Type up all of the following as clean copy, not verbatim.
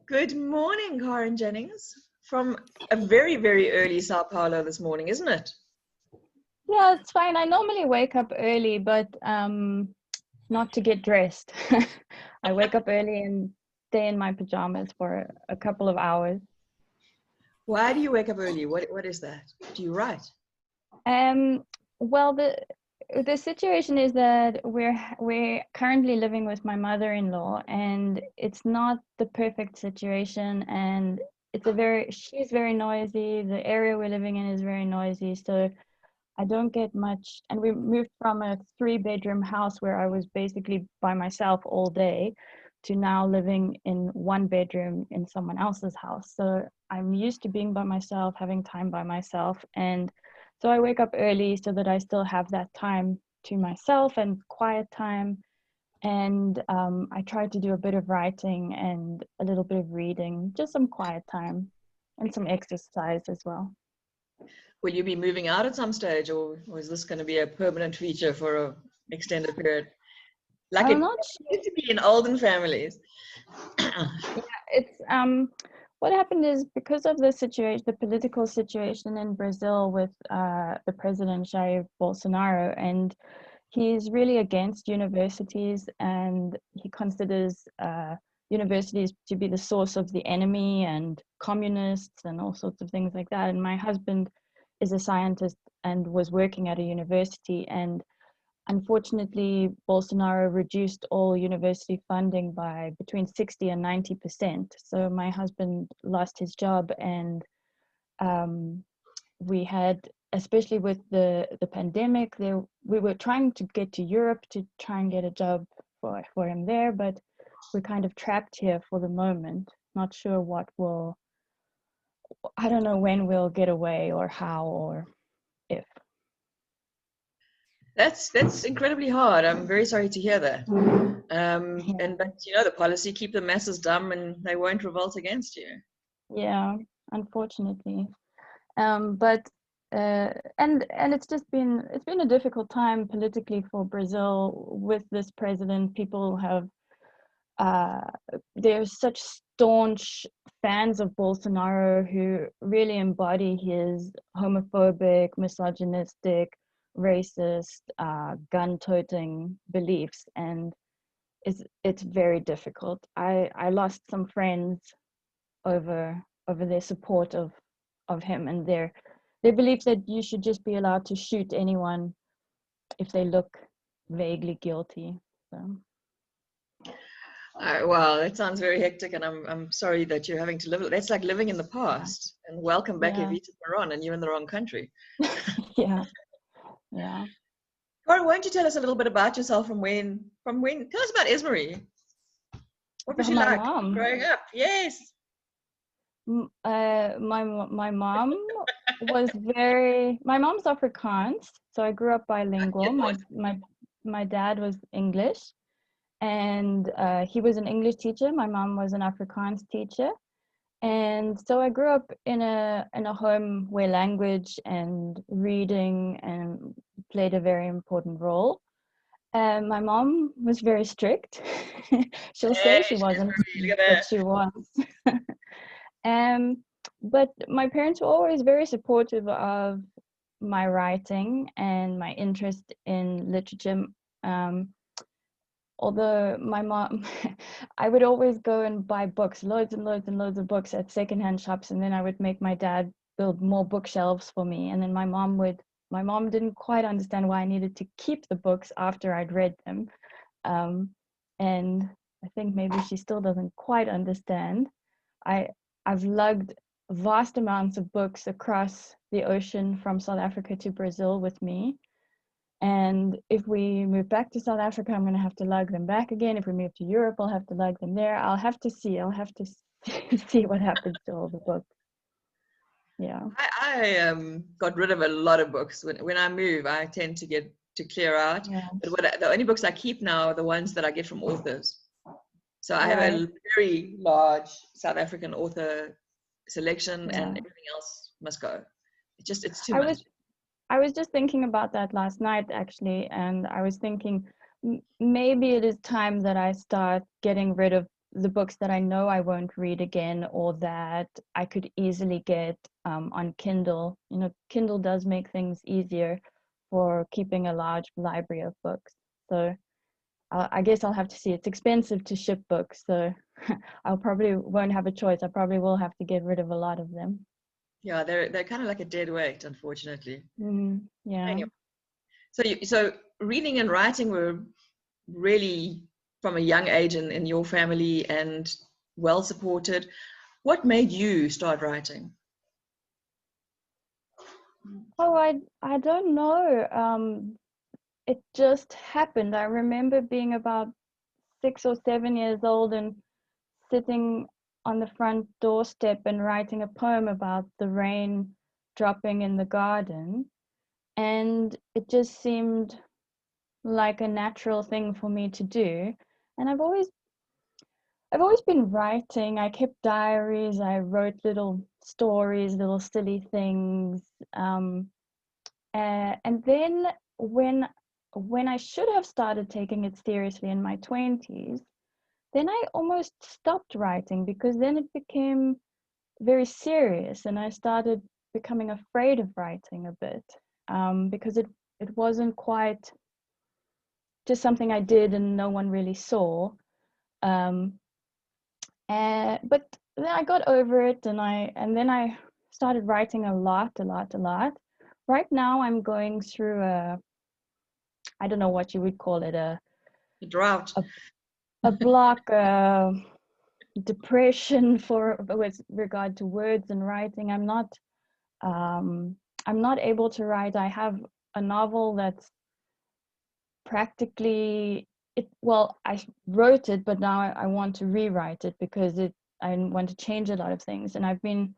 Good morning, Karen Jennings, from a very, very early Sao Paolo this morning, isn't it? Yeah, it's fine. I normally wake up early, but not to get dressed. I wake up early and stay in my pajamas for a couple of hours. Why do you wake up early? What is that? Do you write? Um, well, the situation is that we're currently living with my mother-in-law, and it's not the perfect situation, and she's very noisy. The area we're living in is very noisy, so I don't get much. And we moved from a 3-bedroom house where I was basically by myself all day to now living in 1 bedroom in someone else's house. So I'm used to being by myself, having time by myself. And so I wake up early so that I still have that time to myself and quiet time. And I try to do a bit of writing and a little bit of reading, just some quiet time and some exercise as well. Will you be moving out at some stage, or is this going to be a permanent feature for an extended period? Like I'm it not sure. used to be in olden families. It's what happened is because of the situation, the political situation in Brazil with the president Jair Bolsonaro, and he's really against universities, and he considers universities to be the source of the enemy and communists and all sorts of things like that. And my husband is a scientist and was working at a university, and unfortunately, Bolsonaro reduced all university funding by between 60 and 90%. So my husband lost his job, and we had, especially with the pandemic, we were trying to get to Europe to try and get a job for him there, but we're kind of trapped here for the moment. Not sure I don't know when we'll get away or how or if. That's incredibly hard. I'm very sorry to hear that. Yeah. But the policy, keep the masses dumb and they won't revolt against you. Yeah, unfortunately. But and it's been a difficult time politically for Brazil with this president. People have they're such staunch fans of Bolsonaro who really embody his homophobic, misogynistic, racist, gun-toting beliefs, and it's very difficult. I lost some friends over their support of him and their belief that you should just be allowed to shoot anyone if they look vaguely guilty. So Wow, that sounds very hectic, and I'm sorry that you're having to live. That's like living in the past. And welcome back, yeah, Evita Peron, and you're in the wrong country. yeah, yeah. Cora, won't you tell us a little bit about yourself from when? Tell us about Esmery. What was About she my like mom. growing up? Yes. My mom was very. My mom's Afrikaans, so I grew up bilingual. My dad was English, and he was an English teacher. My mom was an Afrikaans teacher. And so I grew up in a home where language and reading and played a very important role. My mom was very strict. She'll say Hey, she she's wasn't, very, look at but that. she was. um, but my parents were always very supportive of my writing and my interest in literature. Um, Although my mom, I would always go and buy books, loads and loads and loads of books at secondhand shops, and then I would make my dad build more bookshelves for me. And then my mom didn't quite understand why I needed to keep the books after I'd read them. Um, and I think maybe she still doesn't quite understand. I, I've lugged vast amounts of books across the ocean from South Africa to Brazil with me. And if we move back to South Africa, I'm going to have to lug them back again. If we move to Europe, I'll have to lug them there. I'll have to see what happens to all the books. Yeah. I got rid of a lot of books. When I move, I tend to clear out. Yeah. But the only books I keep now are the ones that I get from authors. So I have Right. a very large South African author selection, and Yeah. everything else must go. It's too I much. was I was just thinking about that last night actually, and I was thinking maybe it is time that I start getting rid of the books that I know I won't read again, or that I could easily get on Kindle. You know, Kindle does make things easier for keeping a large library of books. So I guess I'll have to see. It's expensive to ship books, so I'll probably won't have a choice. I probably will have to get rid of a lot of them. Yeah, they're kind of like a dead weight, unfortunately. Yeah. Anyway, so reading and writing were really from a young age in your family and well supported. What made you start writing? Oh, I don't know. It just happened. I remember being about 6 or 7 years old and sitting on the front doorstep and writing a poem about the rain dropping in the garden. And it just seemed like a natural thing for me to do. And I've always been writing. I kept diaries. I wrote little stories, little silly things. And then when I should have started taking it seriously in my 20s, then I almost stopped writing, because then it became very serious and I started becoming afraid of writing a bit, because it wasn't quite just something I did and no one really saw. Um, but then I got over it, and then I started writing a lot. Right now I'm going through I don't know what you would call it, A drought. a block, depression with regard to words and writing. Um, I'm not able to write. I have a novel that's practically I wrote it, but now I want to rewrite it because I want to change a lot of things. And I've been,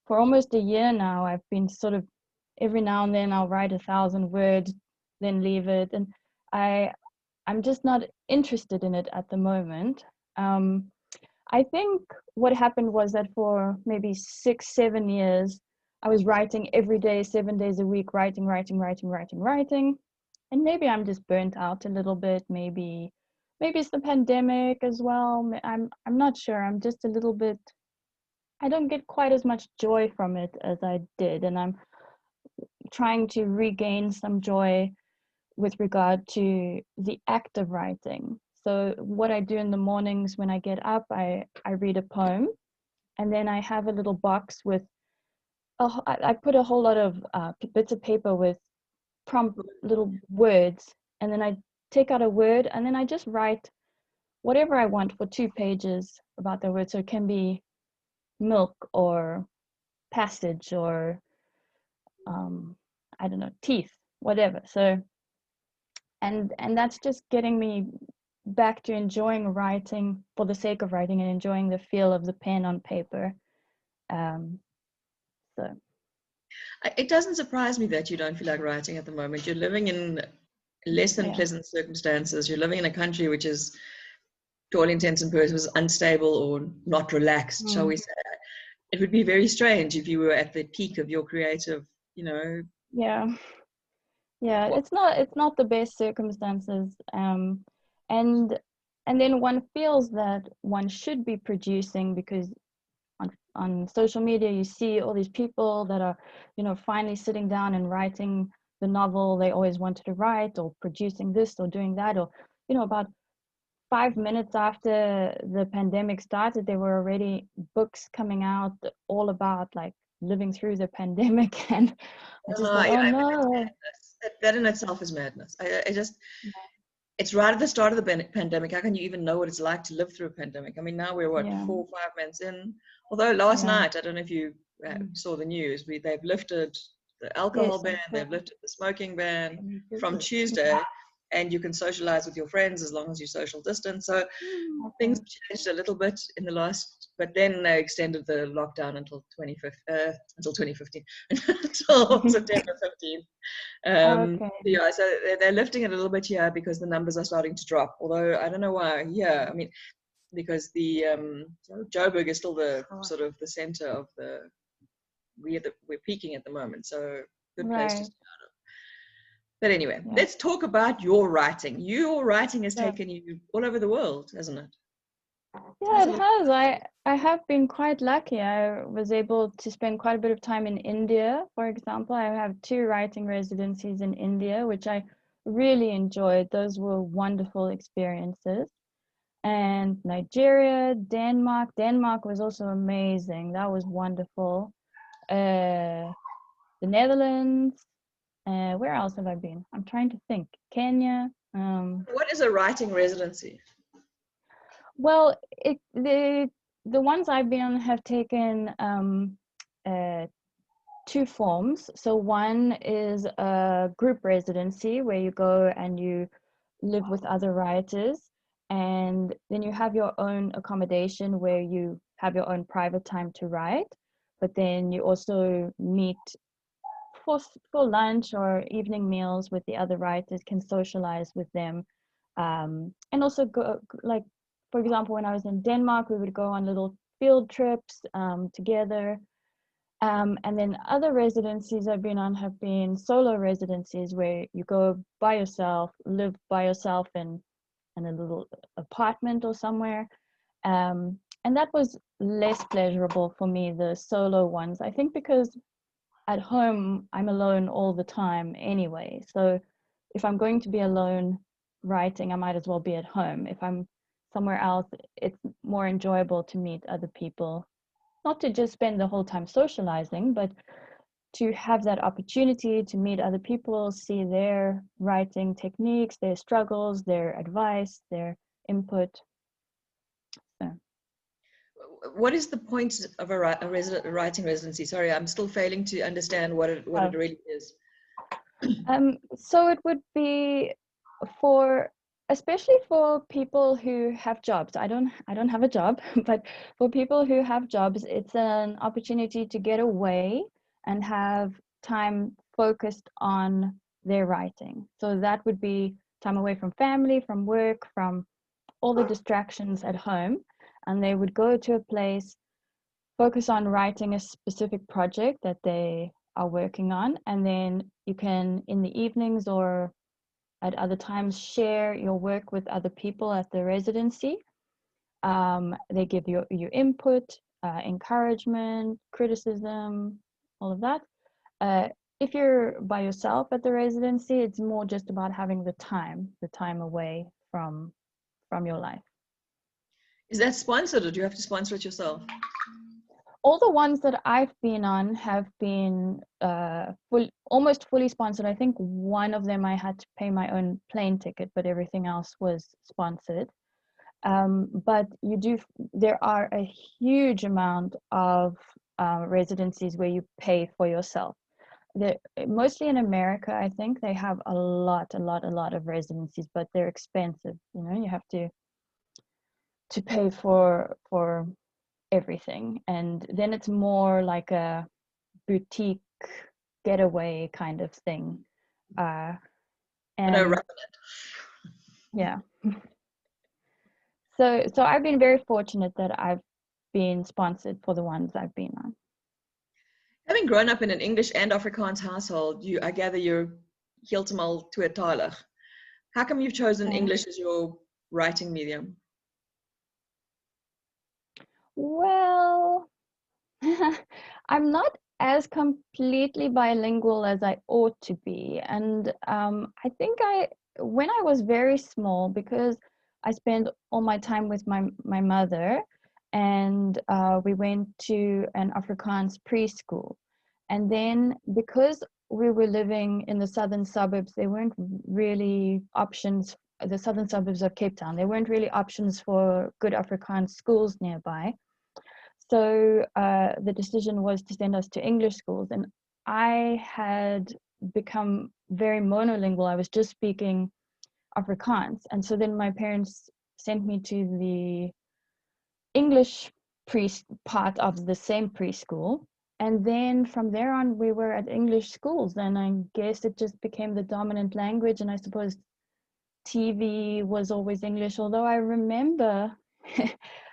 for almost a year now, I've been sort of, every now and then I'll write 1,000 words, then leave it. And I'm just not interested in it at the moment. I think what happened was that for maybe 6, 7 years, I was writing every day, 7 days a week, writing. And maybe I'm just burnt out a little bit. Maybe it's the pandemic as well. I'm not sure. I'm just a little bit, I don't get quite as much joy from it as I did. And I'm trying to regain some joy with regard to the act of writing. So what I do in the mornings when I get up, I read a poem, and then I have a little box with, I put a whole lot of bits of paper with prompt little words, and then I take out a word, and then I just write whatever I want for 2 pages about the word. So it can be milk or passage or I don't know, teeth, whatever. So and that's just getting me back to enjoying writing for the sake of writing and enjoying the feel of the pen on paper. So It doesn't surprise me that you don't feel like writing at the moment. You're living in less than pleasant circumstances. You're living in a country which is, to all intents and purposes, unstable or not relaxed, shall we say. It would be very strange if you were at the peak of your creative, yeah, it's not the best circumstances, and then one feels that one should be producing, because on social media you see all these people that are, finally sitting down and writing the novel they always wanted to write, or producing this or doing that, or about 5 minutes after the pandemic started, there were already books coming out all about like living through the pandemic. And I just thought, oh no. That in itself is madness. I just, it's right at the start of the pandemic. How can you even know what it's like to live through a pandemic? I mean, now we're 4 or 5 months in. Although last night, I don't know if you saw the news, they've lifted the alcohol ban, they've lifted the smoking ban from Tuesday, and you can socialize with your friends as long as you social distance. So things changed a little bit in the last, but then they extended the lockdown until 2015, until September 15th. Yeah, so they're lifting it a little bit here because the numbers are starting to drop. Although I don't know why. Yeah, I mean, because the Joburg is still the sort of the center of we're peaking at the moment. So good place to start. But anyway, let's talk about your writing. Your writing has taken you all over the world, hasn't it? Yeah, it has. I have been quite lucky. I was able to spend quite a bit of time in India, for example. I have 2 writing residencies in India, which I really enjoyed. Those were wonderful experiences. And Nigeria, Denmark. Denmark was also amazing. That was wonderful. The Netherlands. Where else have I been? I'm trying to think. Kenya. What is a writing residency? Well, the ones I've been on have taken 2 forms. So one is a group residency where you go and you live with other writers, and then you have your own accommodation where you have your own private time to write, but then you also meet for lunch or evening meals with the other writers, can socialize with them, and also go, like, for example, when I was in Denmark, we would go on little field trips together. And then other residencies I've been on have been solo residencies where you go by yourself, live by yourself in a little apartment or somewhere. And that was less pleasurable for me, the solo ones. I think because at home I'm alone all the time anyway. So if I'm going to be alone writing, I might as well be at home. If I'm somewhere else, it's more enjoyable to meet other people, not to just spend the whole time socializing, but to have that opportunity to meet other people, see their writing techniques, their struggles, their advice, their input. So. What is the point of a writing residency? Sorry, I'm still failing to understand what it really is. So it would be for, especially for people who have jobs. I don't have a job, but for people who have jobs, it's an opportunity to get away and have time focused on their writing. So that would be time away from family, from work, from all the distractions at home, and they would go to a place, focus on writing a specific project that they are working on, and then you can, in the evenings or at other times, share your work with other people at the residency. They give you your input, encouragement, criticism, all of that. If you're by yourself at the residency, it's more just about having the time away from your life. Is that sponsored, or do you have to sponsor it yourself? All the ones that I've been on have been almost fully sponsored. I think one of them I had to pay my own plane ticket, but everything else was sponsored. But there are a huge amount of residencies where you pay for yourself. Mostly in America, I think they have a lot of residencies, but they're expensive. You know, you have to pay for everything, and then it's more like a boutique getaway kind of thing. And yeah. So I've been very fortunate that I've been sponsored for the ones I've been on. Having grown up in an English and Afrikaans household, I gather you're heeltemal tweetalig. How come you've chosen English as your writing medium? Well, I'm not as completely bilingual as I ought to be. And I think when I was very small, because I spent all my time with my mother, and we went to an Afrikaans preschool. And then because we were living in the southern suburbs, there weren't really options, the southern suburbs of Cape Town, there weren't really options for good Afrikaans schools nearby. So the decision was to send us to English schools, and I had become very monolingual. I was just speaking Afrikaans, and so then my parents sent me to the English part of the same preschool, and then from there on we were at English schools, and I guess it just became the dominant language. And I suppose TV was always English, although I remember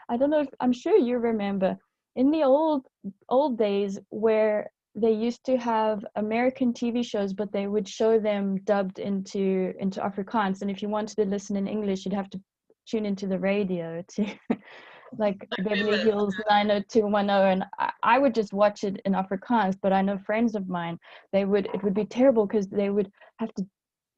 I don't know if, I'm sure you remember, in the old days where they used to have American TV shows, but they would show them dubbed into Afrikaans, and if you wanted to listen in English, you'd have to tune into the radio to like I Beverly remember. Hills 90210, and I would just watch it in Afrikaans. But I know friends of mine, it would be terrible because they would have to,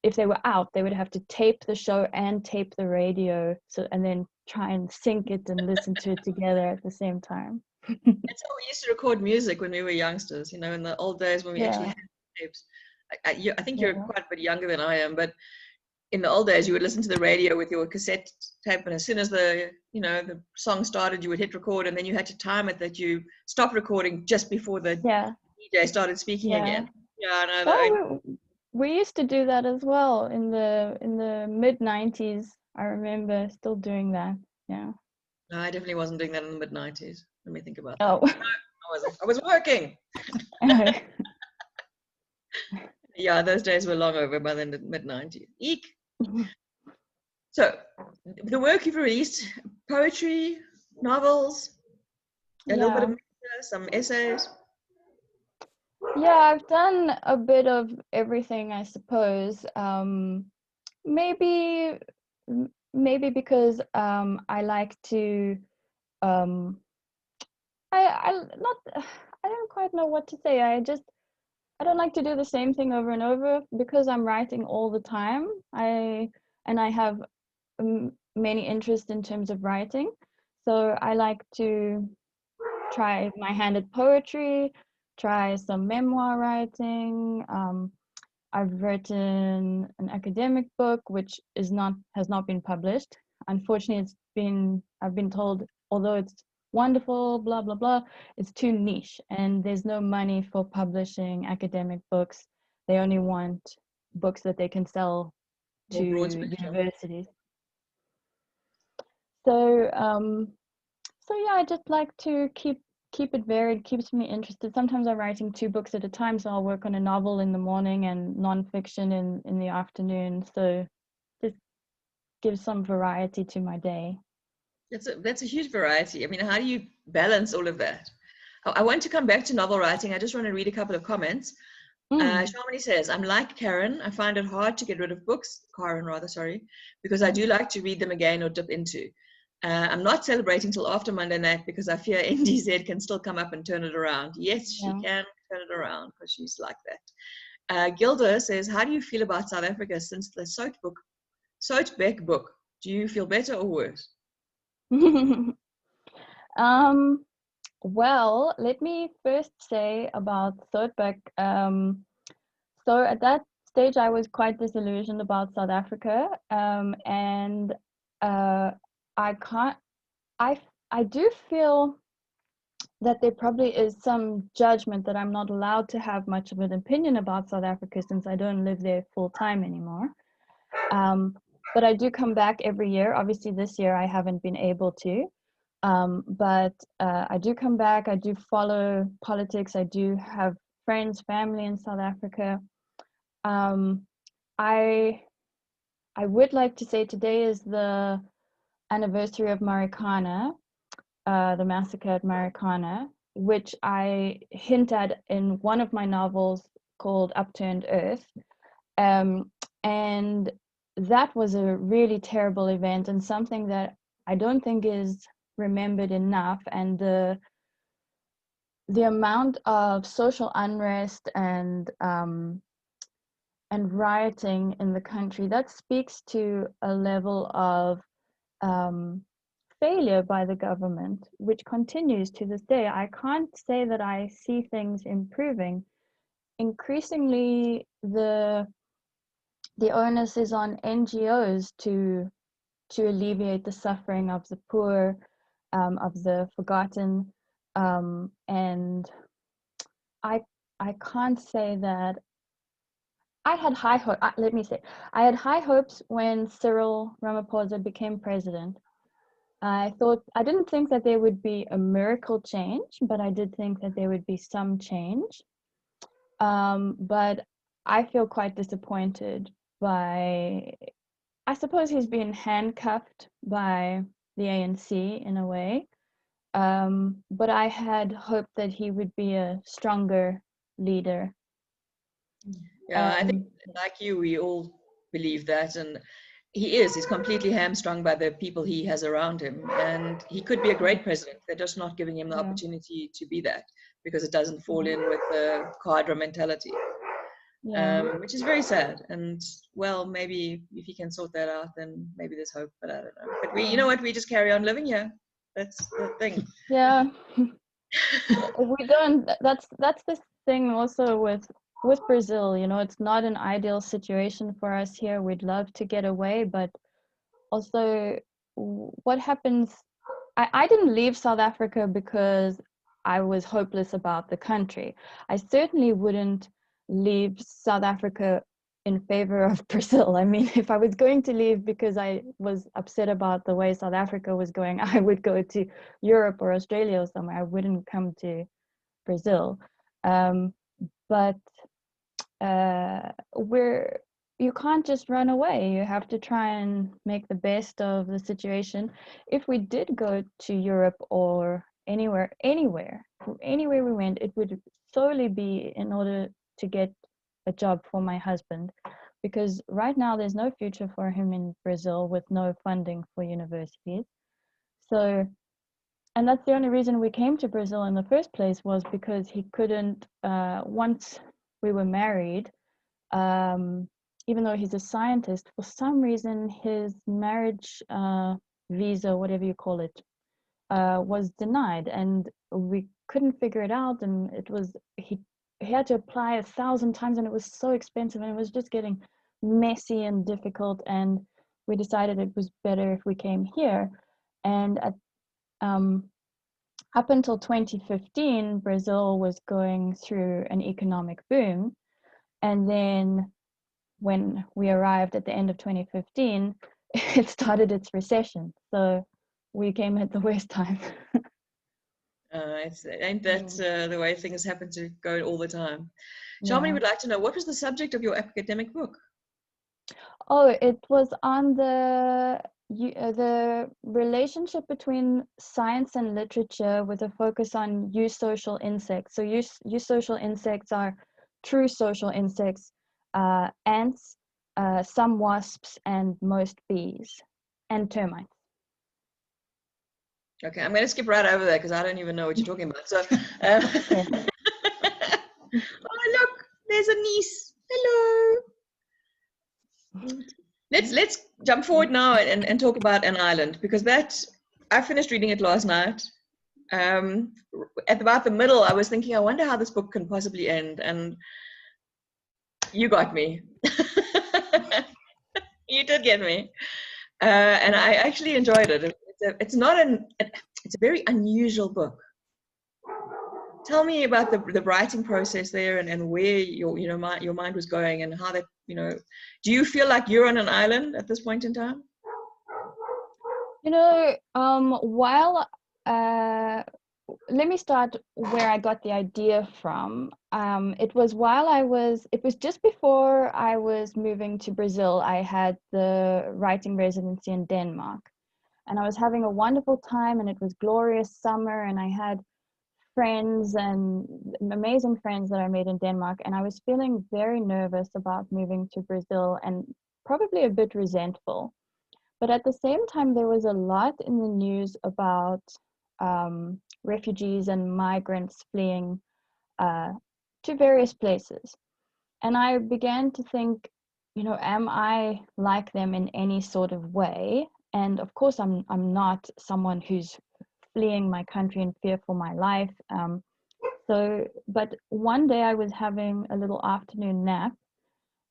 if they were out, they would have to tape the show and tape the radio, and then try and sync it and listen to it together at the same time. That's how we used to record music when we were youngsters, in the old days when we actually Yeah, had tapes. I think you're yeah, quite a bit younger than I am, but in the old days, you would listen to the radio with your cassette tape, and as soon as the song started, you would hit record, and then you had to time it that you stopped recording just before the yeah, DJ started speaking yeah. again. Yeah, no, Oh, we used to do that as well in the mid 90s. I remember still doing that. Yeah. no, I definitely wasn't doing that in the mid-90s. Let me think about that. Oh. I wasn't. I was working. Yeah, those days were long over by the mid-90s. Eek. So, the work you've released, poetry, novels, a little bit of Yeah. some essays. Yeah, I've done a bit of everything, I suppose. Maybe maybe because I like to um I not I don't quite know what to say. I don't like to do the same thing over and over because I'm writing all the time. I have many interests in terms of writing. So I like to try my hand at poetry, try some memoir writing. I've written an academic book which has not been published. Unfortunately, I've been told, although it's wonderful, blah blah blah, it's too niche and there's no money for publishing academic books. They only want books that they can sell to More broad spectrum. universities. So so yeah, I just like to keep it varied, keeps me interested. Sometimes I'm writing 2 books at a time, so I'll work on a novel in the morning and nonfiction in the afternoon. So just gives some variety to my day. That's a huge variety. I mean, how do you balance all of that? I want to come back to novel writing. I just want to read a couple of comments. Mm. Shamini says, I'm like Karen. I find it hard to get rid of books, Karen rather, sorry, because I do like to read them again or dip into. I'm not celebrating till after Monday night because I fear NDZ can still come up and turn it around. Yes, she Yeah. can turn it around because she's like that. Gilda says, how do you feel about South Africa since the Soutbeck book? Do you feel better or worse? um, well, let me first say about Soutbeck. So at that stage, I was quite disillusioned about South Africa, and I can't. I do feel that there probably is some judgment that I'm not allowed to have much of an opinion about South Africa since I don't live there full time anymore. But I do come back every year. Obviously, this year I haven't been able to. But I do come back. I do follow politics. I do have friends, family in South Africa. Um, I would like to say today is the anniversary of Marikana, the massacre at Marikana, which I hint at in one of my novels called Upturned Earth. And that was a really terrible event and something that I don't think is remembered enough. And the amount of social unrest and rioting in the country, that speaks to a level of failure by the government, which continues to this day. I can't say that I see things improving. Increasingly, the onus is on NGOs to alleviate the suffering of the poor, of the forgotten, and I can't say that I had high hope. Let me say, I had high hopes when Cyril Ramaphosa became president. I didn't think that there would be a miracle change, but I did think that there would be some change. But I feel quite disappointed by, I suppose he's been handcuffed by the ANC in a way. But I had hoped that he would be a stronger leader. Yeah, I think like you, we all believe that. And he's completely hamstrung by the people he has around him, and he could be a great president. They're just not giving him the opportunity to be that, because it doesn't fall in with the cadre mentality, which is very sad. And well, maybe if he can sort that out, then maybe there's hope, but I don't know. But you know what, we just carry on living here. That's the thing. Yeah. We don't, that's the thing also with Brazil, you know, it's not an ideal situation for us here. We'd love to get away, but also what happens, I didn't leave South Africa because I was hopeless about the country. I certainly wouldn't leave South Africa in favor of Brazil. I mean, if I was going to leave because I was upset about the way South Africa was going, I would go to Europe or Australia or somewhere. I wouldn't come to Brazil. But you can't just run away. You have to try and make the best of the situation. If we did go to Europe or anywhere we went, it would solely be in order to get a job for my husband, because right now there's no future for him in Brazil with no funding for universities. So, and that's the only reason we came to Brazil in the first place, was because he couldn't, once we were married, even though he's a scientist, for some reason his marriage visa, whatever you call it, was denied, and we couldn't figure it out. And it was, he had to apply 1,000 times, and it was so expensive, and it was just getting messy and difficult. And we decided it was better if we came here. And at, up until 2015, Brazil was going through an economic boom, and then when we arrived at the end of 2015, it started its recession. So we came at the worst time. Ain't that the way things happen to go all the time? Shamini would like to know, what was the subject of your academic book? Oh, it was on the relationship between science and literature, with a focus on eusocial insects. So eusocial insects are true social insects, ants, some wasps, and most bees, and termites. Okay, I'm going to skip right over that because I don't even know what you're talking about. So, oh look, there's a niece. Hello. Let's jump forward now and talk about An Island, because I finished reading it last night. At about the middle, I was thinking, I wonder how this book can possibly end, and you got me. You did get me, and I actually enjoyed it. It's a very unusual book. Tell me about the writing process there, and where your mind was going, and how that, do you feel like you're on an island at this point in time? While let me start where I got the idea from. It was just before I was moving to Brazil. I had the writing residency in Denmark, and I was having a wonderful time, and it was glorious summer, and I had friends and amazing friends that I made in Denmark, and I was feeling very nervous about moving to Brazil, and probably a bit resentful. But at the same time, there was a lot in the news about refugees and migrants fleeing to various places. And I began to think, am I like them in any sort of way? And of course, I'm not someone who's fleeing my country in fear for my life. But one day I was having a little afternoon nap,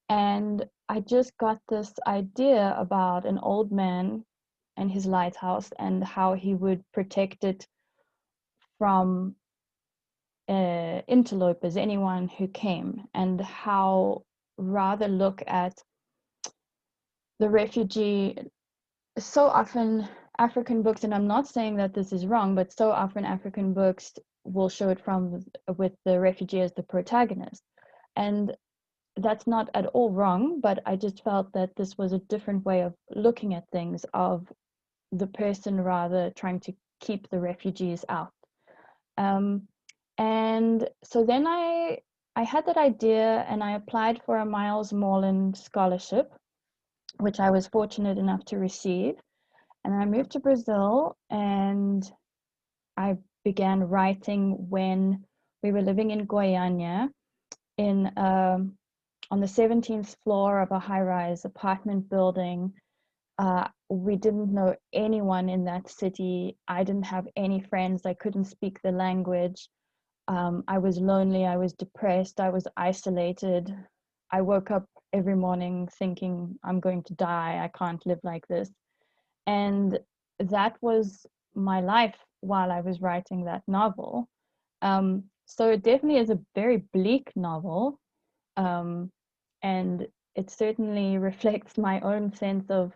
and I just got this idea about an old man and his lighthouse, and how he would protect it from interlopers, anyone who came, and how rather look at the refugee. So often African books, and I'm not saying that this is wrong, but so often African books will show it with the refugee as the protagonist, and that's not at all wrong, but I just felt that this was a different way of looking at things, of the person rather trying to keep the refugees out. And so then I had that idea, and I applied for a Miles Morland scholarship, which I was fortunate enough to receive. And then I moved to Brazil, and I began writing when we were living in Goiânia in on the 17th floor of a high-rise apartment building. We didn't know anyone in that city. I didn't have any friends. I couldn't speak the language. I was lonely. I was depressed. I was isolated. I woke up every morning thinking, I'm going to die. I can't live like this. And that was my life while I was writing that novel. So it definitely is a very bleak novel. And it certainly reflects my own sense of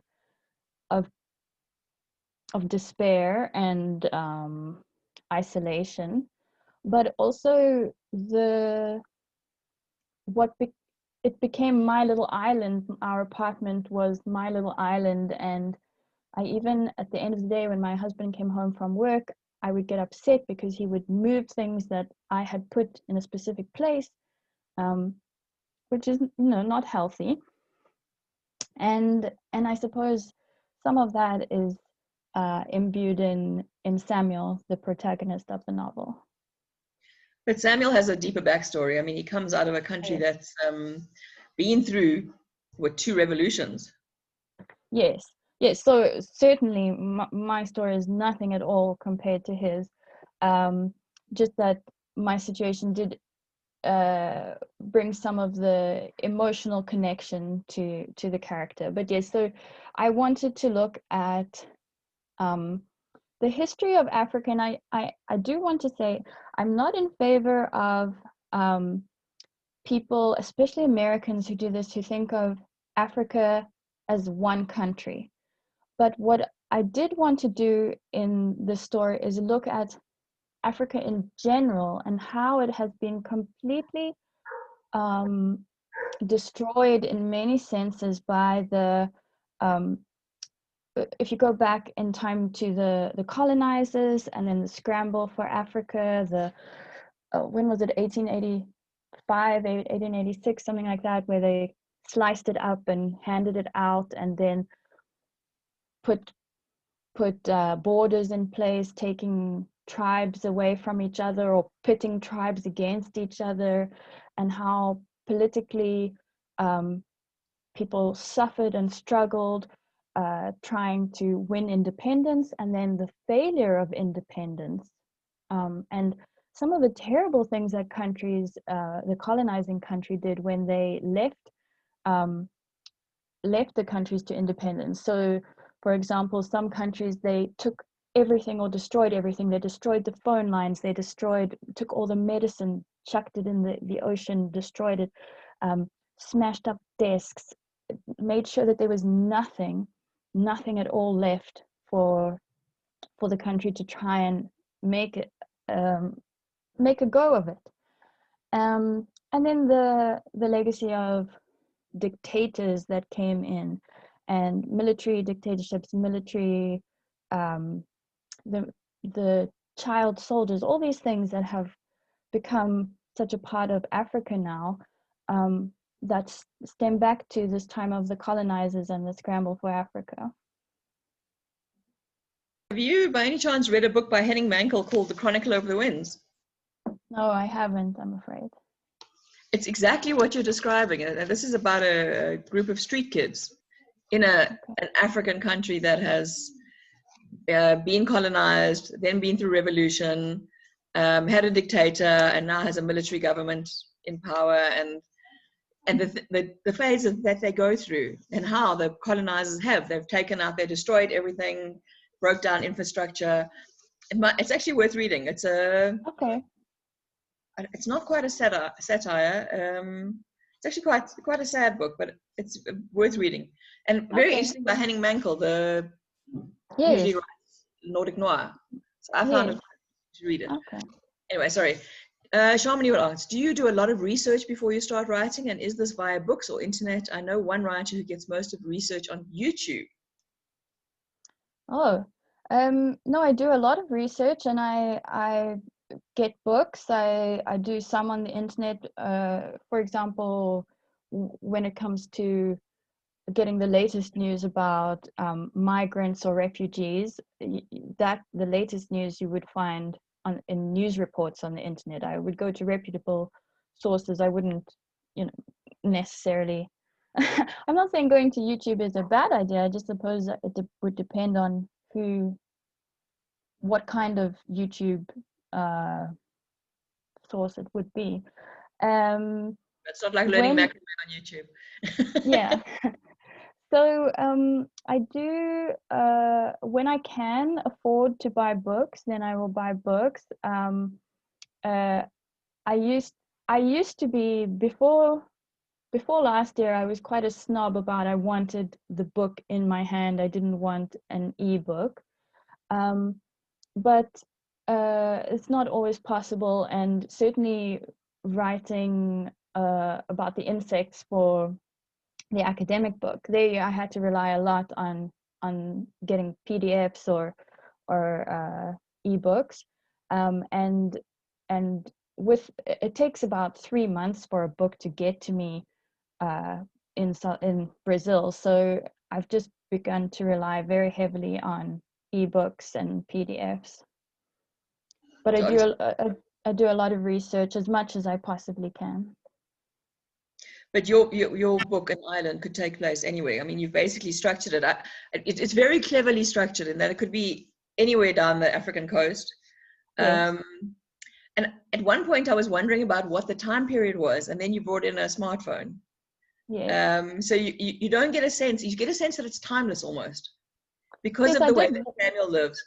despair and isolation, but also it became my little island. Our apartment was my little island, and I even, at the end of the day, when my husband came home from work, I would get upset because he would move things that I had put in a specific place, which is, not healthy. And I suppose some of that is imbued in Samuel, the protagonist of the novel. But Samuel has a deeper backstory. I mean, he comes out of a country that's been through, what, 2 revolutions. Yes. So certainly my story is nothing at all compared to his. Just that my situation did bring some of the emotional connection to the character. But yes, so I wanted to look at the history of Africa, and I do want to say I'm not in favor of people, especially Americans, who do this, who think of Africa as one country. But what I did want to do in this story is look at Africa in general and how it has been completely destroyed in many senses by the if you go back in time to the colonizers, and then the scramble for Africa, when was it, 1885, 1886, something like that, where they sliced it up and handed it out, and then put borders in place, taking tribes away from each other or pitting tribes against each other, and how politically people suffered and struggled trying to win independence, and then the failure of independence, and some of the terrible things that countries, the colonizing country, did when they left the countries to independence. So, for example, some countries, they took everything or destroyed everything. They destroyed the phone lines. They took all the medicine, chucked it in the ocean, destroyed it, smashed up desks, made sure that there was nothing at all left for the country to try and make a go of it. And then the legacy of dictators that came in, and military dictatorships, the child soldiers, all these things that have become such a part of Africa now, that stem back to this time of the colonizers and the scramble for Africa. Have you, by any chance, read a book by Henning Mankell called The Chronicle of the Winds? No, I haven't, I'm afraid. It's exactly what you're describing. This is about a group of street kids in an African country that has been colonized, then been through revolution, had a dictator, and now has a military government in power, and the phases that they go through, and how the colonizers they've taken out, they destroyed everything, broke down infrastructure. It's actually worth reading. It's not quite a satire. It's actually quite a sad book, but it's worth reading, and very interesting by Henning Mankell, the usually writes Nordic noir. So I found it to read it. Anyway, sorry. Shamini would ask, do you do a lot of research before you start writing, and is this via books or internet? I know one writer who gets most of the research on YouTube. No, I do a lot of research, and I get books. I do some on the internet. For example, when it comes to getting the latest news about migrants or refugees, that the latest news you would find in news reports on the internet. I would go to reputable sources. I wouldn't, necessarily. I'm not saying going to YouTube is a bad idea. I just suppose that it would depend on what kind of YouTube source it would be. It's not like learning macrame on YouTube. Yeah. So I do, when I can afford to buy books, then I will buy books. I used to be, before last year, I was quite a snob about, I wanted the book in my hand. I didn't want an ebook. But it's not always possible, and certainly writing about the insects for the academic book, there I had to rely a lot on getting PDFs or ebooks, and with it takes about 3 months for a book to get to me in Brazil. So I've just begun to rely very heavily on ebooks and PDFs. But I do a lot of research, as much as I possibly can. But your book in Ireland could take place anywhere. I mean, you've basically structured it. It's very cleverly structured in that it could be anywhere down the African coast. Yes. And at one point I was wondering about what the time period was, and then you brought in a smartphone. Yes. So you don't get a sense, you get a sense that it's timeless almost, because of the way that Samuel lives.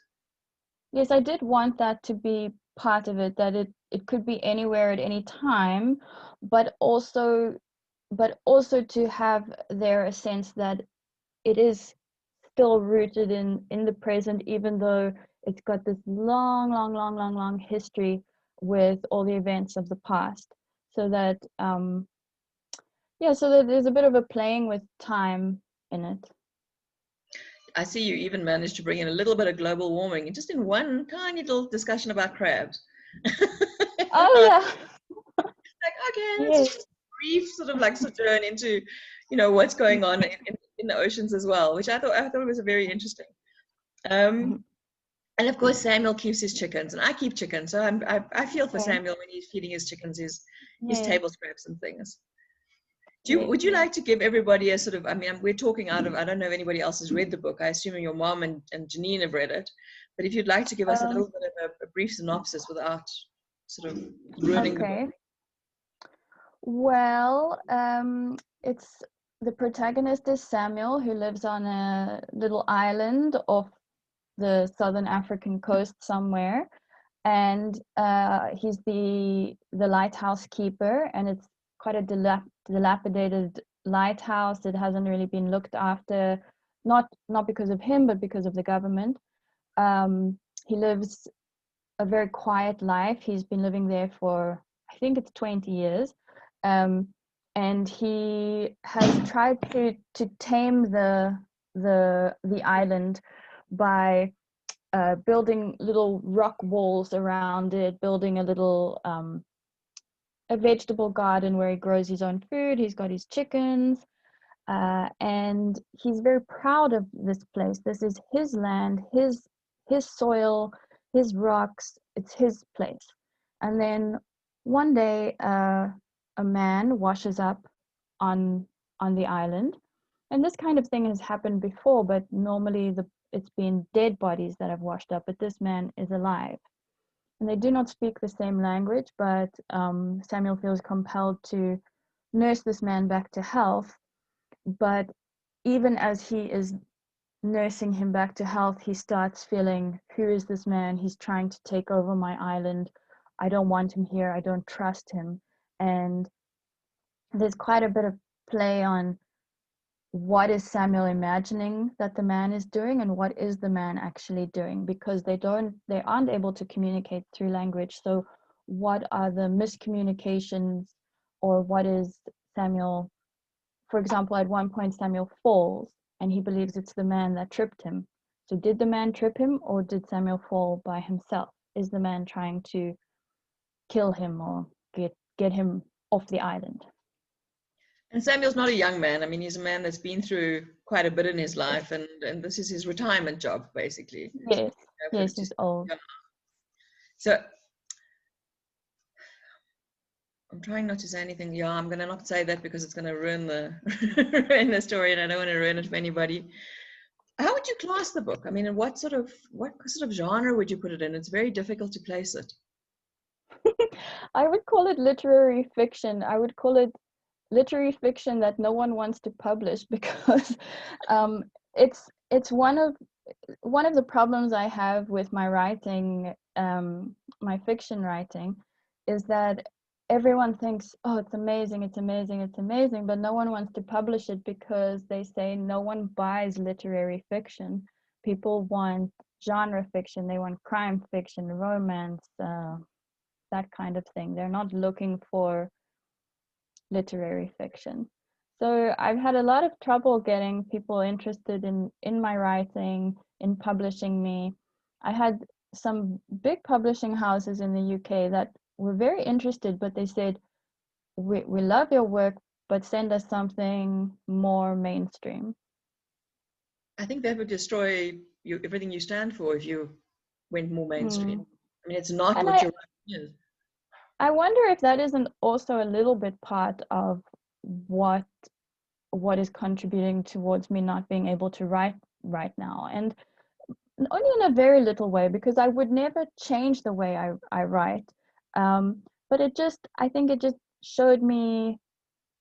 Yes, I did want that to be part of it, that it could be anywhere at any time, but also to have there a sense that it is still rooted in the present, even though it's got this long history with all the events of the past. So that so that there's a bit of a playing with time in it. I see you even managed to bring in a little bit of global warming, and just in one tiny little discussion about crabs. Oh yeah. Like, okay, let's just brief sort of like sojourn into, what's going on in the oceans as well, which I thought was very interesting. And of course, Samuel keeps his chickens, and I keep chickens, so I feel for Samuel when he's feeding his chickens his table scraps and things. Would you like to give everybody a sort of, I mean, we're talking out of, I don't know if anybody else has read the book. I assume your mom and Janine have read it, but if you'd like to give us a little bit of a brief synopsis without sort of ruining the book. Well, it's, the protagonist is Samuel, who lives on a little island off the southern African coast somewhere, and he's the lighthouse keeper, and it's quite a dilapidated lighthouse. It hasn't really been looked after, not because of him, but because of the government. He lives a very quiet life. He's been living there for, I think it's 20 years. And he has tried to tame the island by building little rock walls around it, building a little a vegetable garden where he grows his own food. He's got his chickens, and he's very proud of this place. This is his land, his soil, his rocks. It's his place. And then one day, a man washes up on the island, and this kind of thing has happened before, but normally it's been dead bodies that have washed up, but this man is alive. And they do not speak the same language, but Samuel feels compelled to nurse this man back to health. But even as he is nursing him back to health, he starts feeling, who is this man? He's trying to take over my island. I don't want him here. I don't trust him. And there's quite a bit of play on what is Samuel imagining that the man is doing, and what is the man actually doing, because they aren't able to communicate through language. So what are the miscommunications, or what is Samuel, for example, at one point Samuel falls and he believes it's the man that tripped him. So did the man trip him, or did Samuel fall by himself? Is the man trying to kill him or get him off the island? And Samuel's not a young man. I mean, he's a man that's been through quite a bit in his life, and this is his retirement job, basically. Yes, yes, he's old. So I'm trying not to say anything. Yeah, I'm going to not say that because it's going to ruin the ruin the story, and I don't want to ruin it for anybody. How would you class the book? I mean, and what sort of genre would you put it in? It's very difficult to place it. I would call it literary fiction. I would call it literary fiction that no one wants to publish because it's one of the problems I have with my writing, my fiction writing, is that everyone thinks, oh, it's amazing, it's amazing, it's amazing, but no one wants to publish it because they say no one buys literary fiction. People want genre fiction, they want crime fiction, romance, that kind of thing. They're not looking for literary fiction. So I've had a lot of trouble getting people interested in my writing, in publishing me. I had some big publishing houses in the UK that were very interested, but they said, we love your work, but send us something more mainstream. I think that would destroy everything you stand for if you went more mainstream. I mean, it's not what your writing is. I wonder if that isn't also a little bit part of what is contributing towards me not being able to write right now, and only in a very little way, because I would never change the way I write, but I think it just showed me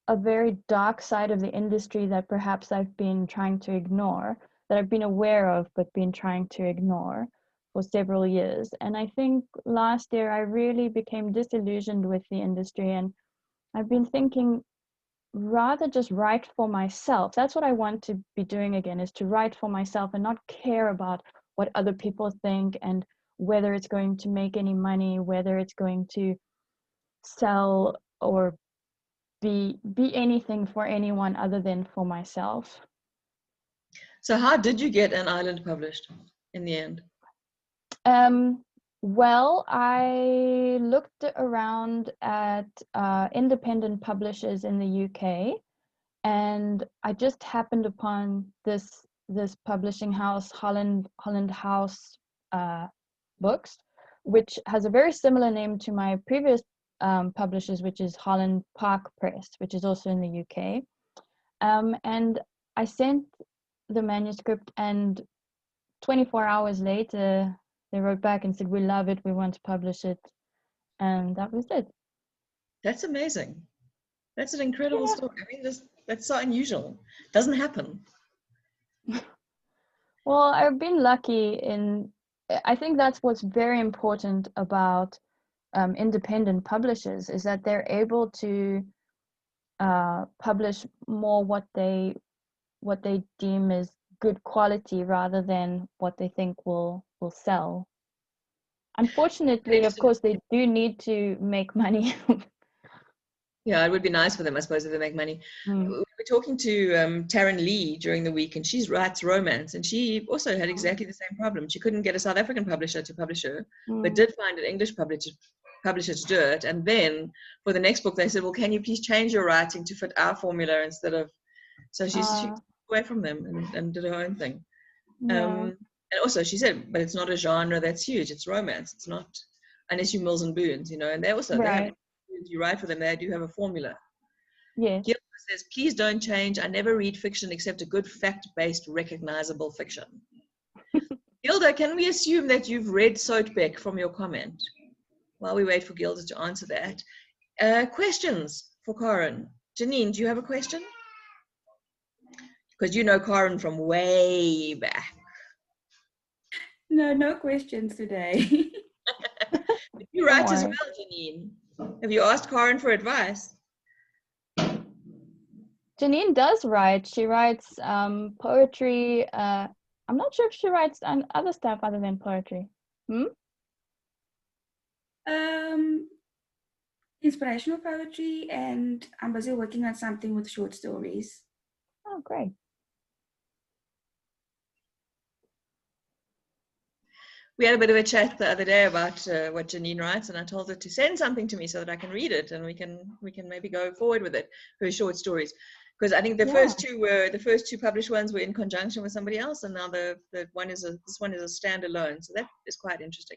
a very dark side of the industry that perhaps I've been trying to ignore, that I've been aware of but been trying to ignore for several years. And I think last year I really became disillusioned with the industry, and I've been thinking, rather just write for myself. That's what I want to be doing again, is to write for myself and not care about what other people think and whether it's going to make any money, whether it's going to sell or be anything for anyone other than for myself. So how did you get An Island published in the end? Well, I looked around at independent publishers in the UK, and I just happened upon this publishing house, Holland House Books, which has a very similar name to my previous publishers, which is Holland Park Press, which is also in the UK. And I sent the manuscript, and 24 hours later, they wrote back and said, we love it, we want to publish it. And that was it. That's amazing. That's an incredible story. I mean, that's so unusual. Doesn't happen. Well, I've been lucky I think that's what's very important about independent publishers, is that they're able to publish more what they deem as good quality rather than what they think will sell. Unfortunately, of course, they do need to make money. Yeah, it would be nice for them, I suppose, if they make money. We were talking to Taryn Lee during the week, and she writes romance, and she also had exactly the same problem. She couldn't get a South African publisher to publish her, but did find an English publisher to do it. And then for the next book, they said, well, can you please change your writing to fit our formula instead of... So she took away from them and did her own thing. And also she said, but it's not a genre that's huge. It's romance. It's not, unless you Mills and Boons, and they also, they have... You write for them, they do have a formula. Yes. Gilda says, please don't change. I never read fiction except a good fact-based, recognizable fiction. Gilda, can we assume that you've read Soetbeck from your comment? While we wait for Gilda to answer that. Questions for Karen. Janine, do you have a question? Because you know Karen from way back. No questions today. You write as well, Janine. Have you asked Karen for advice? Janine does write. She writes poetry. I'm not sure if she writes other stuff other than poetry. Inspirational poetry, and I'm busy working on something with short stories. Oh, great. We had a bit of a chat the other day about what Janine writes, and I told her to send something to me so that I can read it, and we can maybe go forward with it. Her short stories, because I think the first two published ones were in conjunction with somebody else, and now the one is this one is a standalone. So that is quite interesting.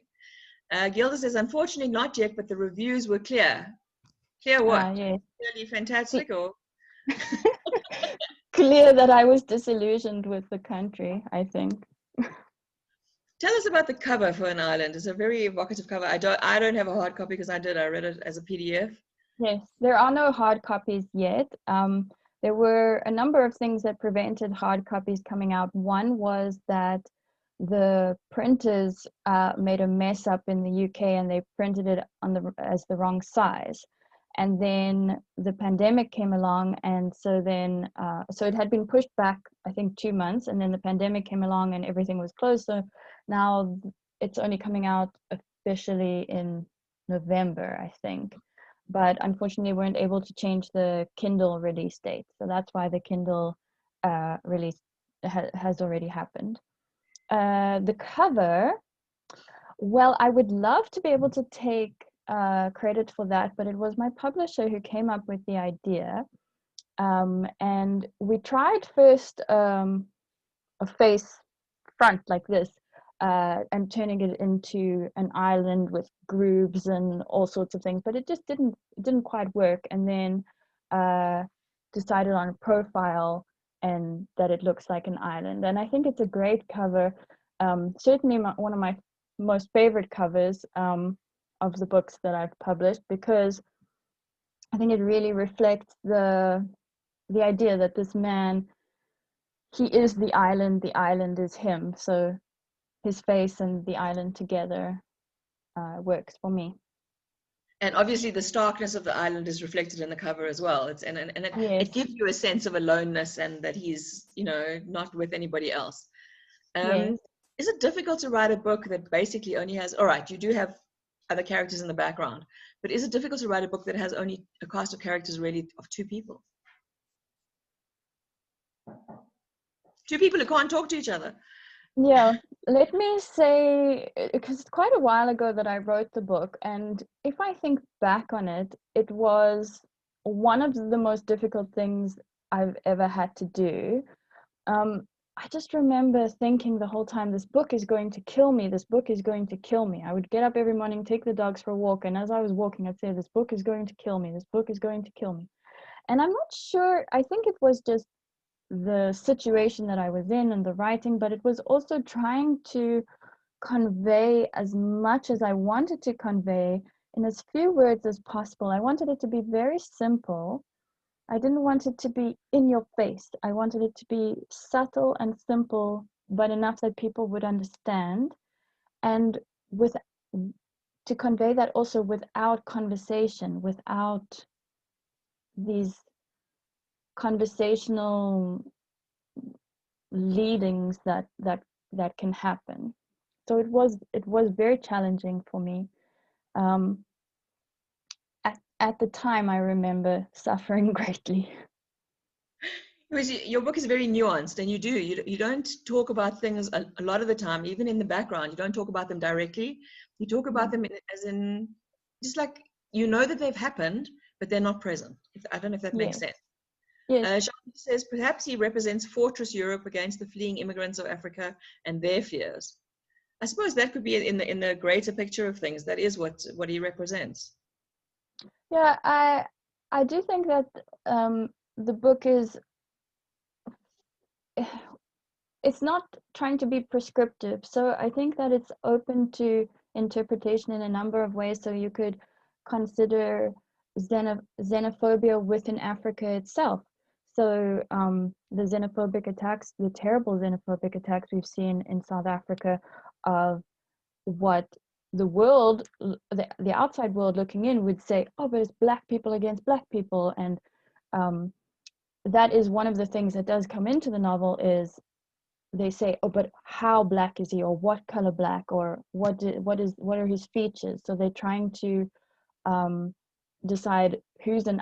Gilda says, unfortunately, not yet, but the reviews were clear. Clear what? Yes. Clearly fantastic, or clear that I was disillusioned with the country, I think. Tell us about the cover for An Island. It's a very evocative cover. I don't have a hard copy because I read it as a PDF. Yes, there are no hard copies yet. There were a number of things that prevented hard copies coming out. One was that the printers made a mess up in the UK and they printed it as the wrong size. And then the pandemic came along, and so then so it had been pushed back, I think, 2 months, and then the pandemic came along and everything was closed. So now it's only coming out officially in November, I think. But unfortunately, we weren't able to change the Kindle release date. So that's why the Kindle release has already happened. The cover, well, I would love to be able to take credit for that, but it was my publisher who came up with the idea. And we tried first a face front like this, and turning it into an island with grooves and all sorts of things, but it just didn't quite work. And then decided on a profile and that it looks like an island. And I think it's a great cover. Certainly one of my most favorite covers of the books that I've published, because I think it really reflects the idea that this man, he is the island is him. So his face and the island together works for me. And obviously the starkness of the island is reflected in the cover as well. It gives you a sense of aloneness and that he's, not with anybody else. Yes. Is it difficult to write a book that basically only has, all right, you do have other characters in the background, but is it difficult to write a book that has only a cast of characters really of 2 people? 2 people who can't talk to each other. Yeah, let me say, because it's quite a while ago that I wrote the book, and if I think back on it, it was one of the most difficult things I've ever had to do. I just remember thinking the whole time, this book is going to kill me, this book is going to kill me. I would get up every morning, take the dogs for a walk, and as I was walking, I'd say, this book is going to kill me, this book is going to kill me. And I'm not sure, I think it was just the situation that I was in and the writing, but it was also trying to convey as much as I wanted to convey in as few words as possible. I wanted it to be very simple. I didn't want it to be in your face. I wanted it to be subtle and simple, but enough that people would understand, and to convey that also without conversation, without these conversational leadings that can happen. So it was very challenging for me. At the time, I remember suffering greatly. Your book is very nuanced, and you don't talk about things a lot of the time, even in the background. You don't talk about them directly. You talk about them as in, just like, that they've happened, but they're not present. I don't know if that makes sense. Yes. Jean says, perhaps he represents Fortress Europe against the fleeing immigrants of Africa and their fears. I suppose that could be in the greater picture of things. That is what he represents. Yeah, I do think that the book is, it's not trying to be prescriptive. So I think that it's open to interpretation in a number of ways. So you could consider xenophobia within Africa itself. So the xenophobic attacks, the terrible xenophobic attacks we've seen in South Africa, of what the world, the outside world looking in, would say, oh, but it's black people against black people. And that is one of the things that does come into the novel, is they say, oh, but how black is he, or what color black, or what are his features? So they're trying to decide who's an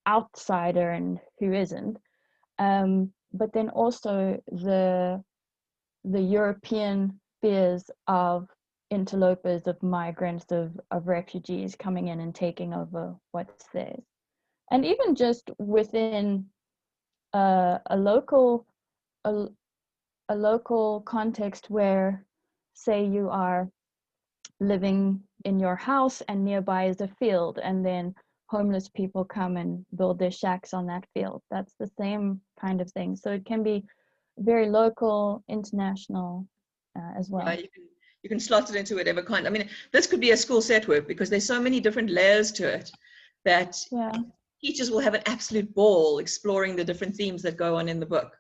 outsider and who isn't. But then also the European fears of interlopers, of migrants, of refugees coming in and taking over what's theirs. And even just within a local context where, say, you are living in your house and nearby is a field, and then homeless people come and build their shacks on that field. That's the same kind of thing. So it can be very local, international as well. Yeah, you can slot it into whatever kind. I mean, this could be a school set work because there's so many different layers to it that teachers will have an absolute ball exploring the different themes that go on in the book.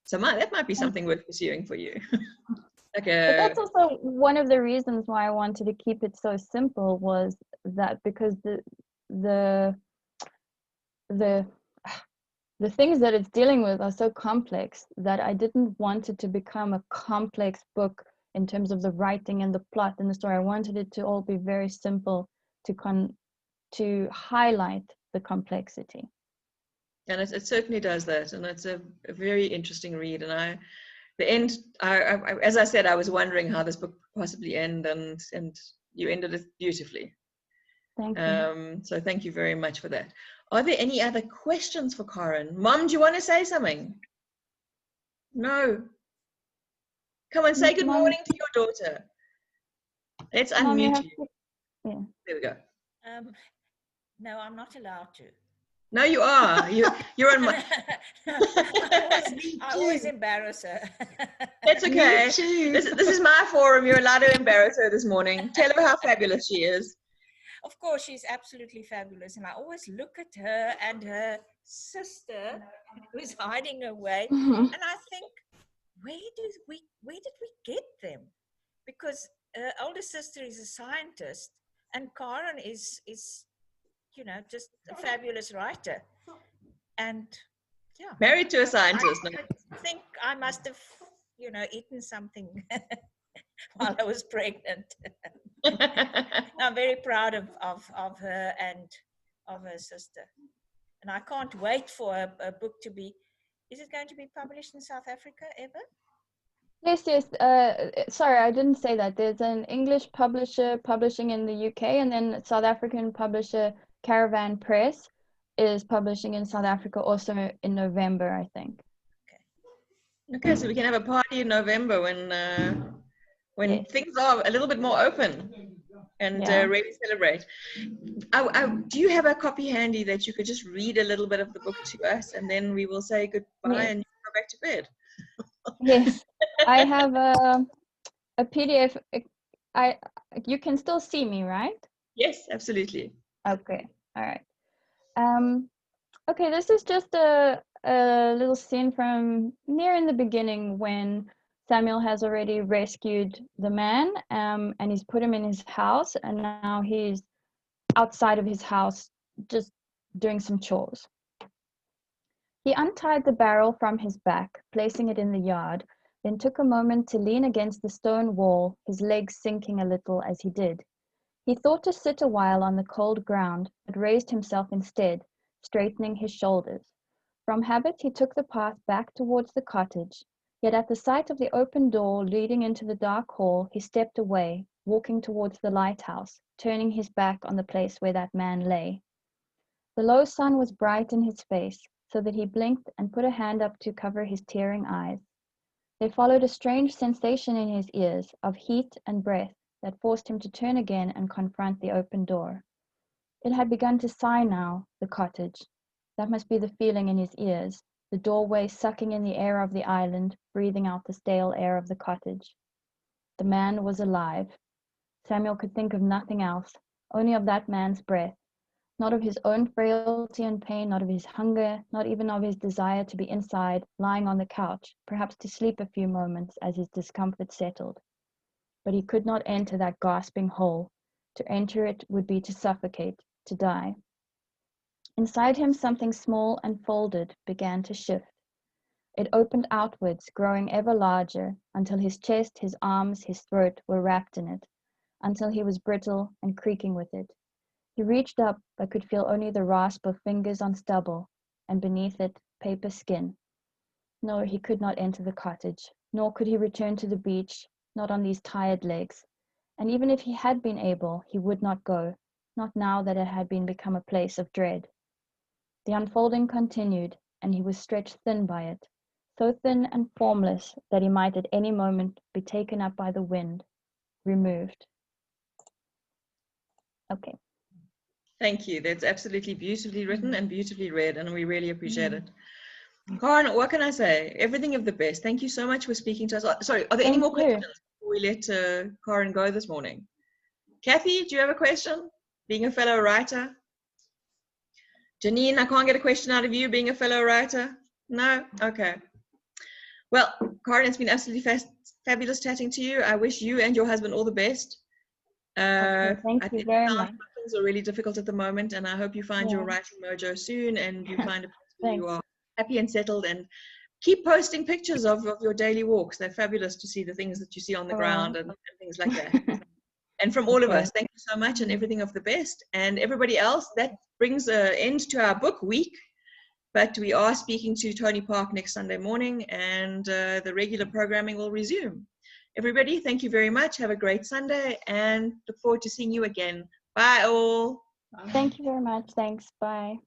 So that might be something worth pursuing for you. But that's also one of the reasons why I wanted to keep it so simple, was that because the things that it's dealing with are so complex that I didn't want it to become a complex book in terms of the writing and the plot and the story. I wanted it to all be very simple to highlight the complexity. And it certainly does that, and it's a very interesting read. And the end, as I said, I was wondering how this book could possibly end, and you ended it beautifully. Thank you. So thank you very much for that. Are there any other questions for Karen? Mom, do you want to say something? No. Come on, say good morning to your daughter. Let's unmute you. Yeah. There we go. No, I'm not allowed to. No, you are. You're on my. I always embarrass her. It's okay. This is my forum. You're allowed to embarrass her this morning. Tell her how fabulous she is. Of course, she's absolutely fabulous, and I always look at her and her sister, who's hiding away, and I think, where did we get them? Because her older sister is a scientist, and Karen is just a fabulous writer, and married to a scientist. I think I must have eaten something while I was pregnant. I'm very proud of her and of her sister, and I can't wait for a book to be. Is it going to be published in South Africa ever? Yes. Sorry, I didn't say that. There's an English publisher publishing in the UK, and then South African publisher Caravan Press is publishing in South Africa also in November, I think. Okay, so we can have a party in November when Yes. things are a little bit more open and really celebrate. Do you have a copy handy that you could just read a little bit of the book to us, and then we will say goodbye and you go back to bed? Yes, I have a PDF. You can still see me, right? Yes, absolutely. Okay, all right. Okay, this is just a little scene from near in the beginning when Samuel has already rescued the man, and he's put him in his house, and now he's outside of his house just doing some chores. He untied the barrel from his back, placing it in the yard, then took a moment to lean against the stone wall, his legs sinking a little as he did. He thought to sit a while on the cold ground, but raised himself instead, straightening his shoulders. From habit, he took the path back towards the cottage, yet at the sight of the open door leading into the dark hall, he stepped away, walking towards the lighthouse, turning his back on the place where that man lay. The low sun was bright in his face, so that he blinked and put a hand up to cover his tearing eyes. There followed a strange sensation in his ears of heat and breath that forced him to turn again and confront the open door. It had begun to sigh now, the cottage. That must be the feeling in his ears, the doorway sucking in the air of the island, breathing out the stale air of the cottage. The man was alive. Samuel could think of nothing else, only of that man's breath, not of his own frailty and pain, not of his hunger, not even of his desire to be inside, lying on the couch, perhaps to sleep a few moments as his discomfort settled. But he could not enter that gasping hole. To enter it would be to suffocate, to die. Inside him, something small and folded began to shift. It opened outwards, growing ever larger, until his chest, his arms, his throat were wrapped in it, until he was brittle and creaking with it. He reached up, but could feel only the rasp of fingers on stubble, and beneath it, paper skin. No, he could not enter the cottage, nor could he return to the beach, not on these tired legs. And even if he had been able, he would not go, not now that it had become a place of dread. The unfolding continued, and he was stretched thin by it, so thin and formless that he might at any moment be taken up by the wind, removed. Okay. Thank you. That's absolutely beautifully written and beautifully read, and we really appreciate it. Karen, what can I say? Everything of the best. Thank you so much for speaking to us. Sorry, are there any more questions before we let Karen go this morning? Kathy, do you have a question? Being a fellow writer? Janine, I can't get a question out of you being a fellow writer? No? Okay. Well, Karen, it's been absolutely fabulous chatting to you. I wish you and your husband all the best. Thank you very much. Things are really difficult at the moment, and I hope you find your writing mojo soon, and you find a place where you are happy and settled, and keep posting pictures of your daily walks. They're fabulous to see the things that you see on the ground and things like that. And from all of us, thank you so much, and everything of the best. And everybody else, that brings an end to our book week. But we are speaking to Tony Park next Sunday morning, and the regular programming will resume. Everybody, thank you very much. Have a great Sunday, and look forward to seeing you again. Bye all. Thank you very much. Thanks. Bye.